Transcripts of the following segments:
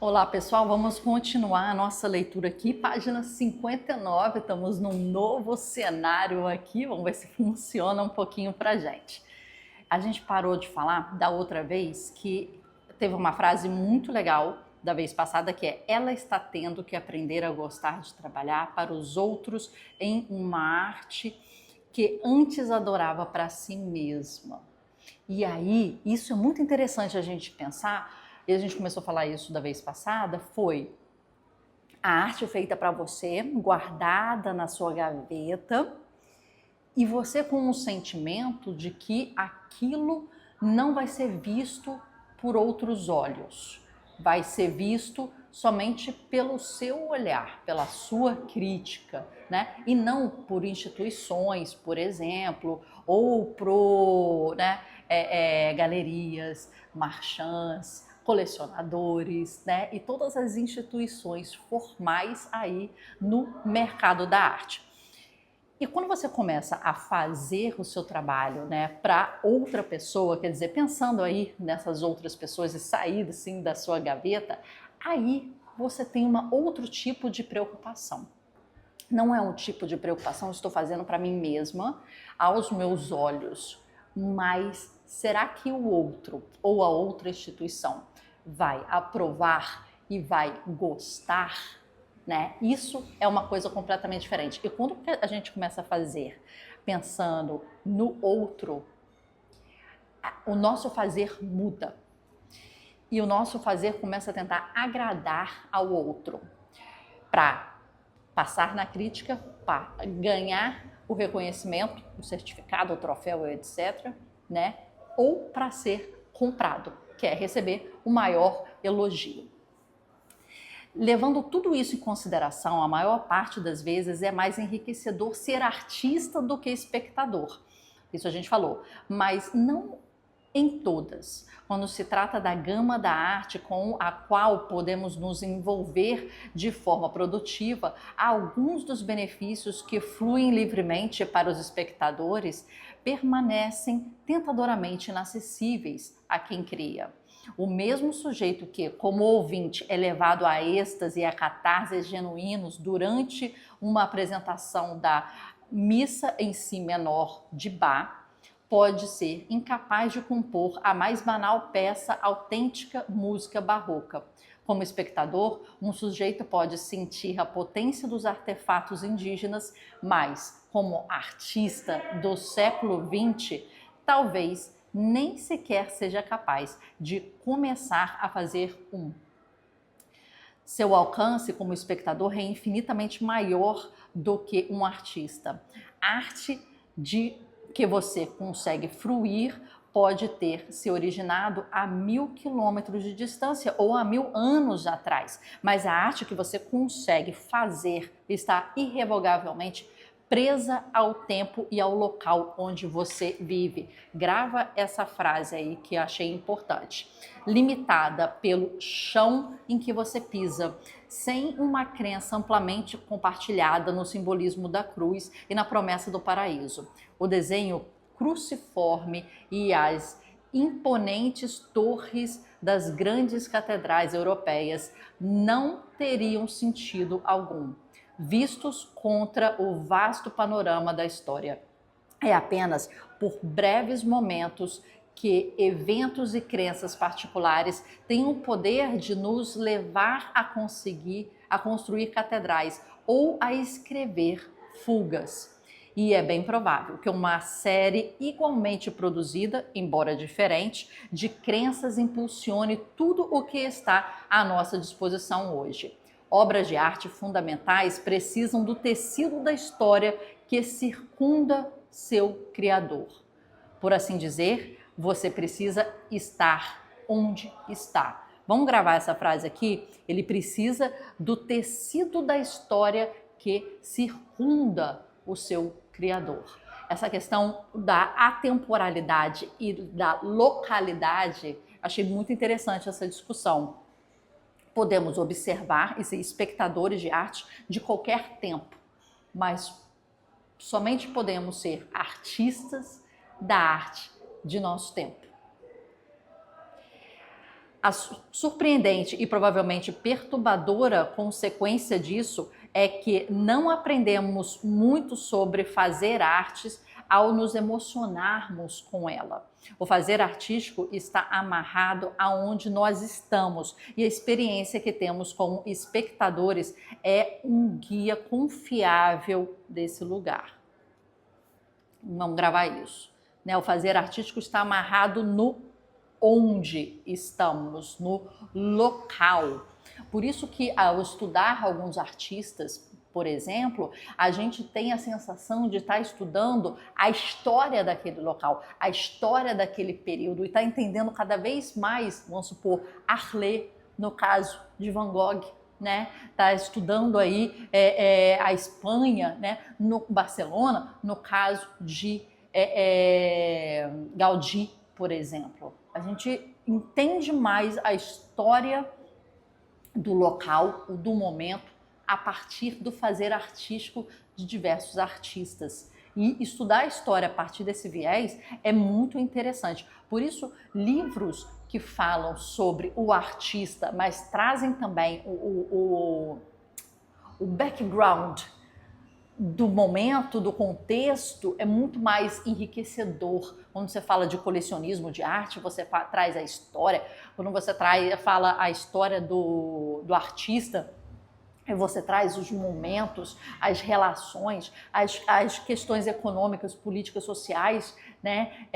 Olá pessoal, vamos continuar a nossa leitura aqui, página 59, estamos num novo cenário aqui, vamos ver se funciona um pouquinho pra gente. A gente parou de falar da outra vez que teve uma frase muito legal da vez passada que é: ela está tendo que aprender a gostar de trabalhar para os outros em uma arte que antes adorava para si mesma. E aí, isso é muito interessante a gente pensar, e a gente começou a falar isso da vez passada, foi a arte feita para você, guardada na sua gaveta, e você com um sentimento de que aquilo não vai ser visto por outros olhos, vai ser visto somente pelo seu olhar, pela sua crítica, né? E não por instituições, por exemplo, ou por galerias, marchands, colecionadores, né? E todas as instituições formais aí no mercado da arte. E quando você começa a fazer o seu trabalho, né, para outra pessoa, quer dizer, pensando aí nessas outras pessoas e sair assim da sua gaveta, aí você tem outro tipo de preocupação. Não é um tipo de preocupação, estou fazendo para mim mesma, aos meus olhos, mas será que o outro ou a outra instituição vai aprovar e vai gostar? Né? Isso é uma coisa completamente diferente. E quando a gente começa a fazer pensando no outro, o nosso fazer muda. E o nosso fazer começa a tentar agradar ao outro para passar na crítica, para ganhar o reconhecimento, o certificado, o troféu, etc., né? Ou para ser comprado, que é receber o maior elogio. Levando tudo isso em consideração, a maior parte das vezes é mais enriquecedor ser artista do que espectador. Isso a gente falou, mas não em todas. Quando se trata da gama da arte com a qual podemos nos envolver de forma produtiva, alguns dos benefícios que fluem livremente para os espectadores permanecem tentadoramente inacessíveis a quem cria. O mesmo sujeito que, como ouvinte, é levado a êxtase e a catarses genuínos durante uma apresentação da Missa em Si menor de Bach, pode ser incapaz de compor a mais banal peça autêntica música barroca. Como espectador, um sujeito pode sentir a potência dos artefatos indígenas, mas, como artista do século XX, talvez nem sequer seja capaz de começar a fazer um. Seu alcance como espectador é infinitamente maior do que um artista. Arte de que você consegue fruir pode ter se originado a 1000 quilômetros de distância ou a 1000 anos atrás, mas a arte que você consegue fazer está irrevogavelmente presa ao tempo e ao local onde você vive. Grava essa frase aí que eu achei importante. Limitada pelo chão em que você pisa, sem uma crença amplamente compartilhada no simbolismo da cruz e na promessa do paraíso. O desenho cruciforme e as imponentes torres das grandes catedrais europeias não teriam sentido algum, vistos contra o vasto panorama da história. É apenas por breves momentos que eventos e crenças particulares têm o poder de nos levar a construir catedrais ou a escrever fugas. E é bem provável que uma série igualmente produzida, embora diferente, de crenças impulsione tudo o que está à nossa disposição hoje. Obras de arte fundamentais precisam do tecido da história que circunda seu criador. Por assim dizer, você precisa estar onde está. Vamos gravar essa frase aqui? Ele precisa do tecido da história que circunda o seu criador. Essa questão da atemporalidade e da localidade, achei muito interessante essa discussão. Podemos observar e ser espectadores de arte de qualquer tempo, mas somente podemos ser artistas da arte de nosso tempo. A surpreendente e provavelmente perturbadora consequência disso é que não aprendemos muito sobre fazer artes ao nos emocionarmos com ela. O fazer artístico está amarrado aonde nós estamos e a experiência que temos como espectadores é um guia confiável desse lugar. Vamos gravar isso, né? O fazer artístico está amarrado no onde estamos, no local. Por isso que ao estudar alguns artistas, por exemplo, a gente tem a sensação de estar estudando a história daquele local, a história daquele período e estar entendendo cada vez mais, vamos supor, Arlé, no caso de Van Gogh, né? Tá estudando aí a Espanha, né? No Barcelona, no caso de Gaudí, por exemplo. A gente entende mais a história do local, do momento, a partir do fazer artístico de diversos artistas. E estudar a história a partir desse viés é muito interessante. Por isso, livros que falam sobre o artista, mas trazem também o background do momento, do contexto, é muito mais enriquecedor. Quando você fala de colecionismo de arte, você traz a história. Quando você fala a história do artista, você traz os momentos, as relações, as questões econômicas, políticas, sociais, né,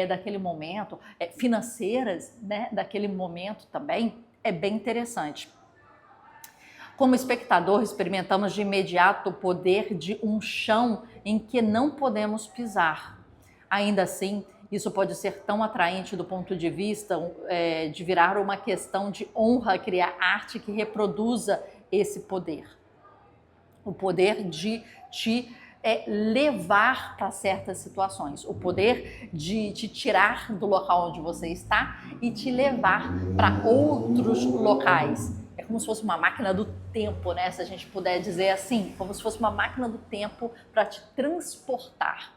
daquele momento, financeiras, né, daquele momento também. É bem interessante. Como espectador, experimentamos de imediato o poder de um chão em que não podemos pisar. Ainda assim, isso pode ser tão atraente do ponto de vista de virar uma questão de honra criar arte que reproduza esse poder. O poder de te levar para certas situações, o poder de te tirar do local onde você está e te levar para outros locais. É como se fosse uma máquina do tempo, né? Se a gente puder dizer assim, como se fosse uma máquina do tempo para te transportar.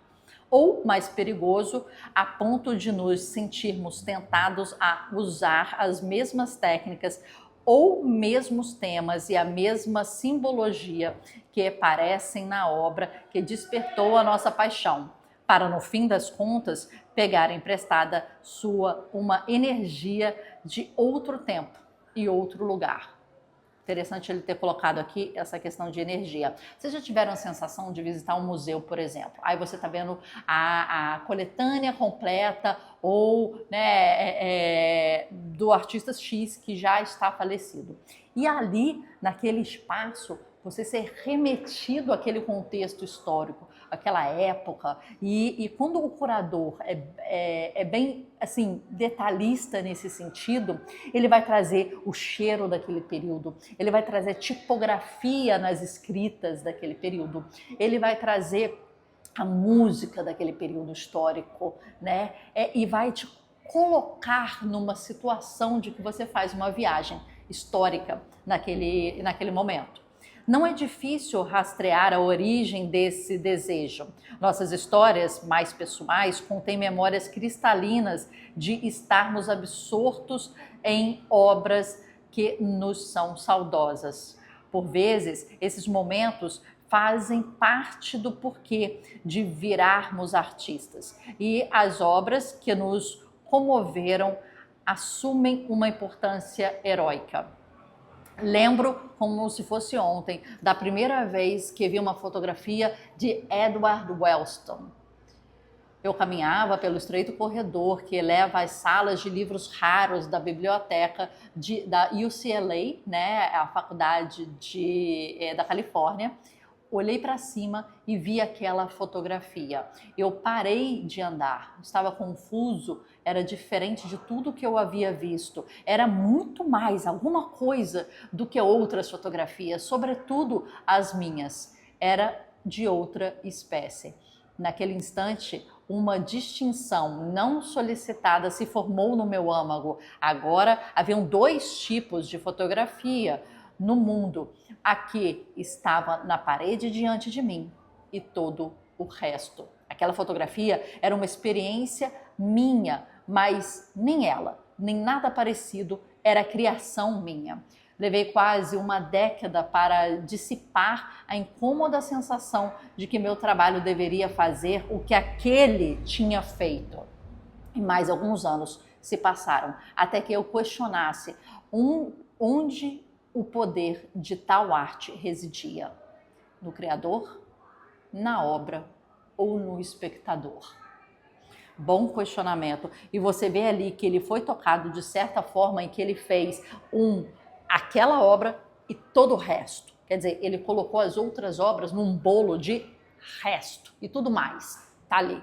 Ou, mais perigoso, a ponto de nos sentirmos tentados a usar as mesmas técnicas ou mesmos temas e a mesma simbologia que aparecem na obra que despertou a nossa paixão, para, no fim das contas, pegar emprestada uma energia de outro tempo e outro lugar. Interessante ele ter colocado aqui essa questão de energia. Vocês já tiveram a sensação de visitar um museu, por exemplo? Aí você está vendo a coletânea completa ou né, do artista X que já está falecido. E ali, naquele espaço, você ser remetido àquele contexto histórico, àquela época. E quando o curador é bem assim detalhista nesse sentido, ele vai trazer o cheiro daquele período, ele vai trazer tipografia nas escritas daquele período, ele vai trazer a música daquele período histórico, né? E vai te colocar numa situação de que você faz uma viagem histórica naquele momento. Não é difícil rastrear a origem desse desejo. Nossas histórias mais pessoais contêm memórias cristalinas de estarmos absortos em obras que nos são saudosas. Por vezes, esses momentos fazem parte do porquê de virarmos artistas. E as obras que nos comoveram assumem uma importância heróica. Lembro, como se fosse ontem, da primeira vez que vi uma fotografia de Edward Wellston. Eu caminhava pelo estreito corredor que leva às salas de livros raros da biblioteca da UCLA, né, a faculdade da Califórnia. Olhei para cima e vi aquela fotografia. Eu parei de andar, estava confuso, era diferente de tudo que eu havia visto. Era muito mais alguma coisa do que outras fotografias, sobretudo as minhas. Era de outra espécie. Naquele instante, uma distinção não solicitada se formou no meu âmago. Agora, haviam dois tipos de fotografia no mundo. Aqui estava na parede diante de mim e todo o resto. Aquela fotografia era uma experiência minha, mas nem ela, nem nada parecido era criação minha. Levei quase uma década para dissipar a incômoda sensação de que meu trabalho deveria fazer o que aquele tinha feito. E mais alguns anos se passaram até que eu questionasse onde o poder de tal arte residia: no criador, na obra ou no espectador? Bom questionamento. E você vê ali que ele foi tocado de certa forma em que ele fez aquela obra e todo o resto. Quer dizer, ele colocou as outras obras num bolo de resto e tudo mais. Tá ali.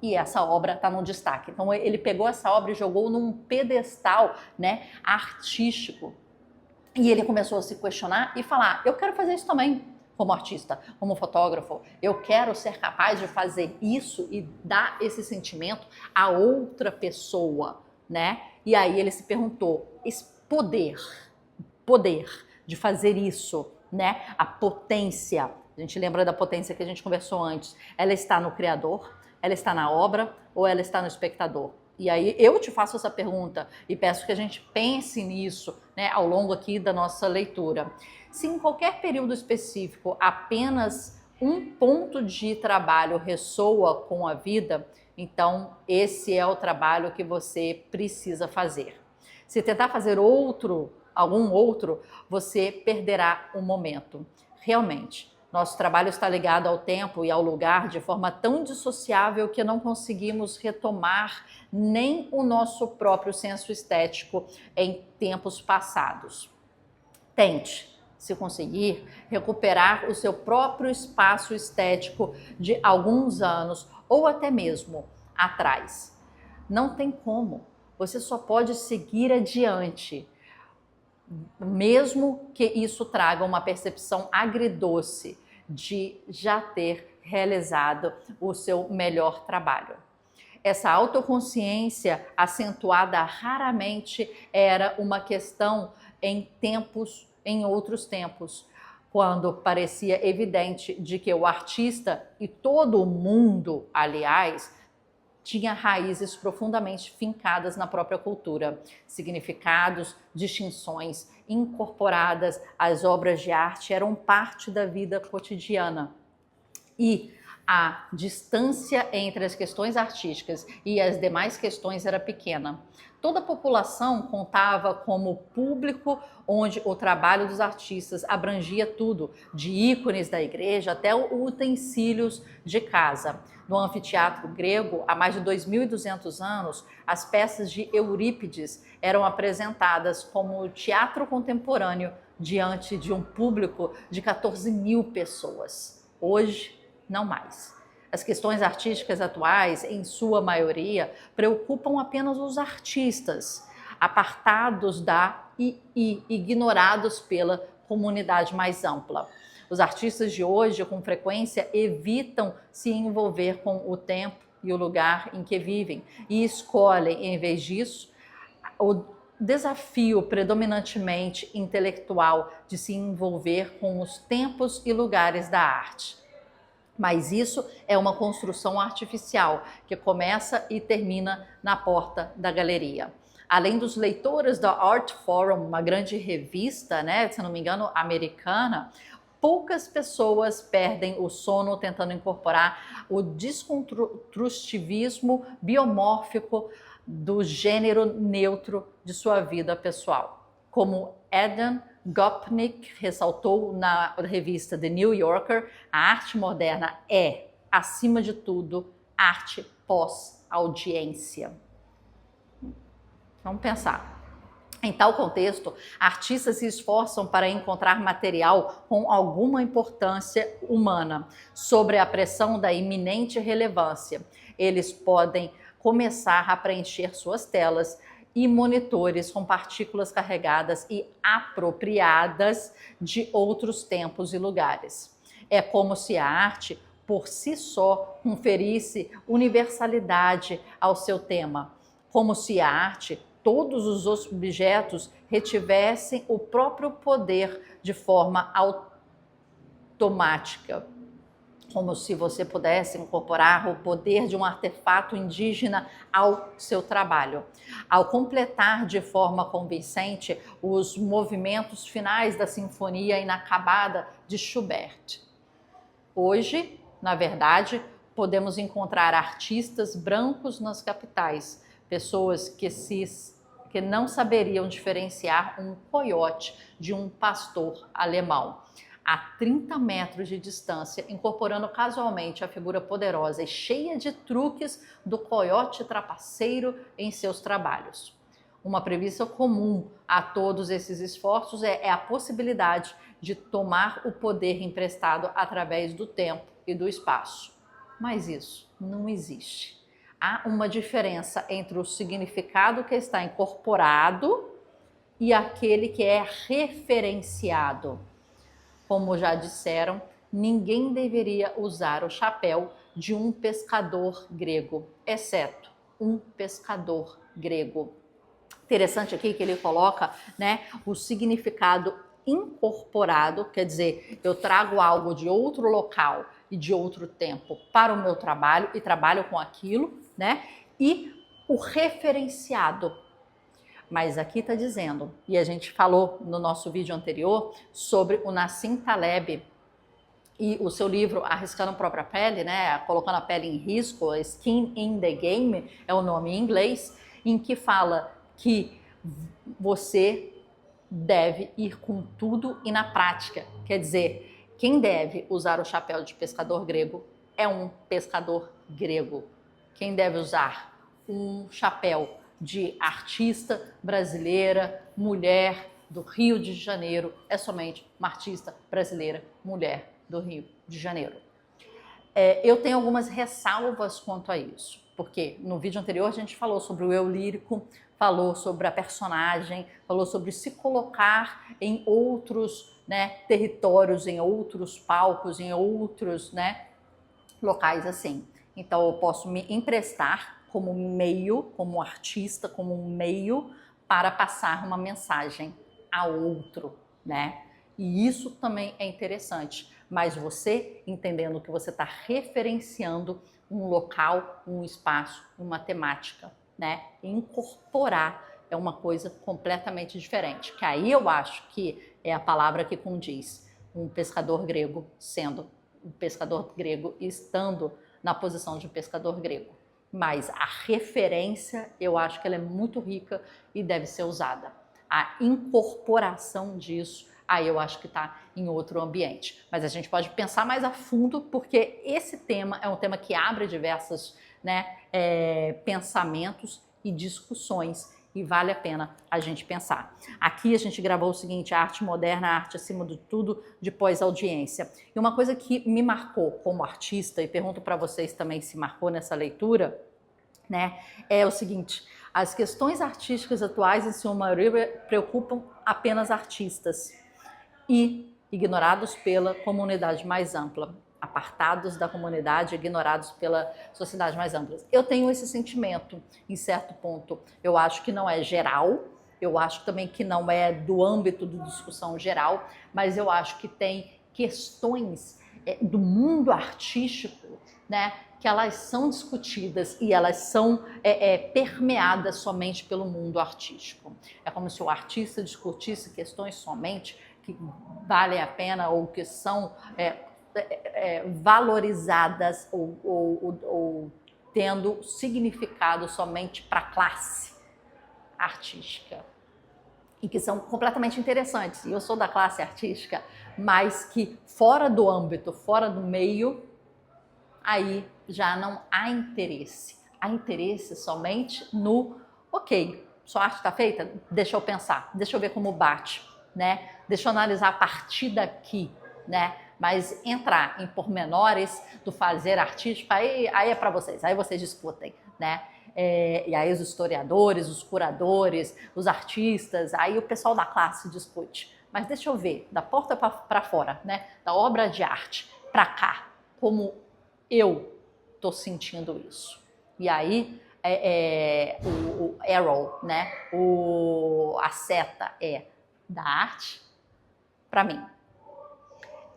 E essa obra está no destaque. Então ele pegou essa obra e jogou num pedestal, né, artístico. E ele começou a se questionar e falar: eu quero fazer isso também. Como artista, como fotógrafo, eu quero ser capaz de fazer isso e dar esse sentimento a outra pessoa, né? E aí ele se perguntou: esse poder de fazer isso, né? A potência, a gente lembra da potência que a gente conversou antes, ela está no criador, ela está na obra ou ela está no espectador? E aí eu te faço essa pergunta e peço que a gente pense nisso, né, ao longo aqui da nossa leitura. Se em qualquer período específico apenas um ponto de trabalho ressoa com a vida, então esse é o trabalho que você precisa fazer. Se tentar fazer algum outro, você perderá o momento. Realmente, nosso trabalho está ligado ao tempo e ao lugar de forma tão dissociável que não conseguimos retomar nem o nosso próprio senso estético em tempos passados. Tente, se conseguir, recuperar o seu próprio espaço estético de alguns anos ou até mesmo atrás. Não tem como. Você só pode seguir adiante, mesmo que isso traga uma percepção agridoce de já ter realizado o seu melhor trabalho. Essa autoconsciência acentuada raramente era uma questão em outros tempos, quando parecia evidente de que o artista e todo o mundo, aliás, tinha raízes profundamente fincadas na própria cultura, significados, distinções incorporadas às obras de arte eram parte da vida cotidiana. E a distância entre as questões artísticas e as demais questões era pequena. Toda a população contava como público onde o trabalho dos artistas abrangia tudo, de ícones da igreja até utensílios de casa. No anfiteatro grego, há mais de 2.200 anos, as peças de Eurípides eram apresentadas como teatro contemporâneo diante de um público de 14.000 pessoas. Hoje, não mais. As questões artísticas atuais, em sua maioria, preocupam apenas os artistas, apartados e ignorados pela comunidade mais ampla. Os artistas de hoje, com frequência, evitam se envolver com o tempo e o lugar em que vivem e escolhem, em vez disso, o desafio predominantemente intelectual de se envolver com os tempos e lugares da arte. Mas isso é uma construção artificial que começa e termina na porta da galeria. Além dos leitores da Art Forum, uma grande revista, né, se não me engano, americana, poucas pessoas perdem o sono tentando incorporar o desconstrutivismo biomórfico do gênero neutro de sua vida pessoal. Como Adam Gopnik ressaltou na revista The New Yorker, a arte moderna é, acima de tudo, arte pós-audiência. Vamos pensar. Em tal contexto, artistas se esforçam para encontrar material com alguma importância humana, sobre a pressão da iminente relevância. Eles podem começar a preencher suas telas e monitores com partículas carregadas e apropriadas de outros tempos e lugares. É como se a arte, por si só, conferisse universalidade ao seu tema, como se a arte, todos os objetos, retivessem o próprio poder de forma automática, como se você pudesse incorporar o poder de um artefato indígena ao seu trabalho. Ao completar de forma convincente os movimentos finais da Sinfonia Inacabada de Schubert. Hoje, na verdade, podemos encontrar artistas brancos nas capitais, pessoas que não saberiam diferenciar um coiote de um pastor alemão, a 30 metros de distância, incorporando casualmente a figura poderosa e cheia de truques do coiote trapaceiro em seus trabalhos. Uma premissa comum a todos esses esforços é a possibilidade de tomar o poder emprestado através do tempo e do espaço. Mas isso não existe. Há uma diferença entre o significado que está incorporado e aquele que é referenciado. Como já disseram, ninguém deveria usar o chapéu de um pescador grego, exceto um pescador grego. Interessante aqui que ele coloca, né, o significado incorporado, quer dizer, eu trago algo de outro local e de outro tempo para o meu trabalho e trabalho com aquilo, né? E o referenciado. Mas aqui está dizendo, e a gente falou no nosso vídeo anterior sobre o Nassim Taleb e o seu livro Arriscando a Própria Pele, né, colocando a pele em risco, Skin in the Game é o nome em inglês, em que fala que você deve ir com tudo e na prática. Quer dizer, quem deve usar o chapéu de pescador grego é um pescador grego. Quem deve usar um chapéu de artista brasileira, mulher do Rio de Janeiro, é somente uma artista brasileira, mulher do Rio de Janeiro. Eu tenho algumas ressalvas quanto a isso, porque no vídeo anterior a gente falou sobre o eu lírico, falou sobre a personagem, falou sobre se colocar em outros, né, territórios, em outros palcos, em outros, né, locais assim. Então eu posso me emprestar como meio, como artista, como um meio para passar uma mensagem a outro, né? E isso também é interessante. Mas você entendendo que você está referenciando um local, um espaço, uma temática, né? Incorporar é uma coisa completamente diferente. Que aí eu acho que é a palavra que condiz um pescador grego sendo um pescador grego e estando na posição de um pescador grego. Mas a referência, eu acho que ela é muito rica e deve ser usada. A incorporação disso, aí eu acho que está em outro ambiente. Mas a gente pode pensar mais a fundo, porque esse tema é um tema que abre diversos, né, pensamentos e discussões, e vale a pena a gente pensar. Aqui a gente gravou o seguinte: a arte moderna, a arte acima de tudo, de pós-audiência. E uma coisa que me marcou como artista, e pergunto para vocês também se marcou nessa leitura, né, é o seguinte: as questões artísticas atuais, em sua maioria, preocupam apenas artistas e ignorados pela comunidade mais ampla, apartados da comunidade, ignorados pela sociedade mais ampla. Eu tenho esse sentimento, em certo ponto. Eu acho que não é geral, eu acho também que não é do âmbito de discussão geral, mas eu acho que tem questões do mundo artístico, né, que elas são discutidas e elas são permeadas somente pelo mundo artístico. É como se o artista discutisse questões somente que valem a pena ou que são valorizadas ou tendo significado somente para a classe artística e que são completamente interessantes. E eu sou da classe artística, mas que fora do âmbito, fora do meio, aí já não há interesse. Há interesse somente no, ok, sua arte está feita? Deixa eu pensar, deixa eu ver como bate, né? Deixa eu analisar a partir daqui, né? Mas entrar em pormenores do fazer artístico, aí é para vocês, aí vocês discutem, né? E aí os historiadores, os curadores, os artistas, aí o pessoal da classe discute. Mas deixa eu ver, da porta para fora, né? Da obra de arte para cá, como eu tô sentindo isso. E aí o arrow, né? A seta é da arte para mim.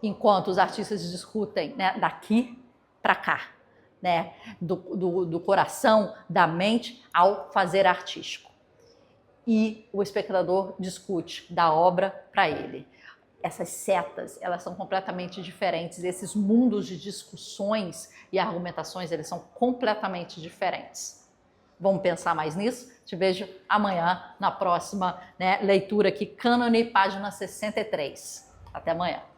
enquanto os artistas discutem, né, daqui para cá, né, do coração, da mente ao fazer artístico. E o espectador discute da obra para ele. Essas setas, elas são completamente diferentes. Esses mundos de discussões e argumentações, eles são completamente diferentes. Vamos pensar mais nisso? Te vejo amanhã na próxima, né, leitura aqui, Cânone, página 63. Até amanhã.